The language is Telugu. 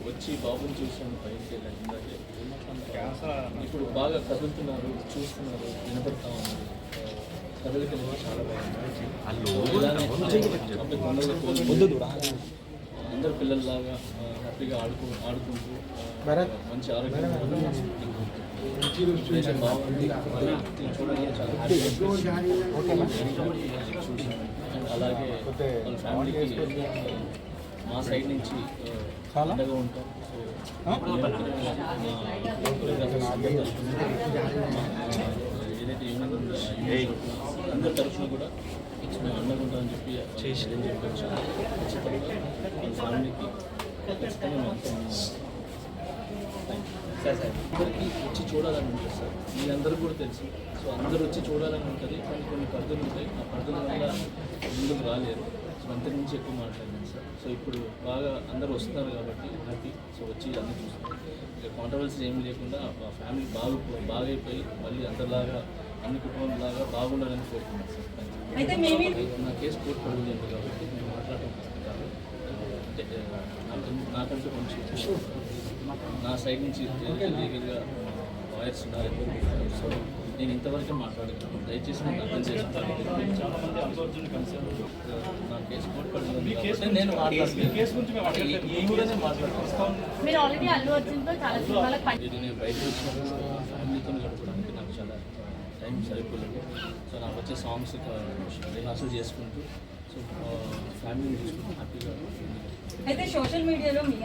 వచ్చి బాబుని చూసాను పైకి ఇప్పుడు బాగా కదులుతున్నారు, చూస్తున్నారు, వినపడతా ఉన్నారు. కదలికలు చాలా బాగుంది. అందరు పిల్లల్లాగా హ్యాపీగా ఆడుకుంటూ మంచి ఆరోగ్యం బాగుంది. చూడడానికి చాలా అలాగే వాళ్ళ ఫ్యామిలీకి మా సైడ్ నుంచి అండగా ఉంటాం. ఏదైతే అందరి తరఫున కూడా మేము అండగా ఉంటామని చెప్పి చేసి చెప్పచ్చు. ఖచ్చితంగా వాళ్ళ ఫ్యామిలీకి ఖచ్చితంగా అందరికీ వచ్చి చూడాలని ఉంటుంది సార్. మీరందరూ కూడా తెలుసు. సో అందరూ వచ్చి చూడాలని ఉంటుంది, కానీ కొన్ని పరిధులు ఉంటాయి. ఆ పరిధుల వల్ల ముందుకు రాలేరు. సో అంతకు నుంచి ఎక్కువ మాట్లాడలేదు సార్. సో ఇప్పుడు బాగా అందరూ వస్తున్నారు కాబట్టి హ్యాపీ. సో వచ్చి అందరూ చూస్తున్నారు. ఇక కాంట్రవర్సీ ఏమి లేకుండా ఫ్యామిలీ బాగైపోయి మళ్ళీ అందరిలాగా అన్ని కుటుంబంలాగా బాగుండాలని కోరుకున్నాను సార్. నా కేసు కోర్టు పడుతుంది కాబట్టి నేను మాట్లాడుకుంటున్నాను. అంటే నాకంటూ కొంచెం నా సైడ్ నుంచి లీగల్గా లాయర్స్ ఉన్నారు. సో నేను ఇంతవరకు మాట్లాడుతున్నాను. దయచేసి నేను అర్థం చేసుకుంటాను. నా కేసు కోర్టు పడుతుంది. నేను మాట్లాడుతున్నాను. నేను బయటకు వచ్చినప్పుడు ఫ్యామిలీతో గడపడానికి నాకు చాలా టైం సరిపోలేదు. సో నాకు వచ్చే సాంగ్స్ రిహార్సల్ చేసుకుంటూ సో ఫ్యామిలీని చూసుకుంటూ హ్యాపీగా. అయితే సోషల్ మీడియాలో మీ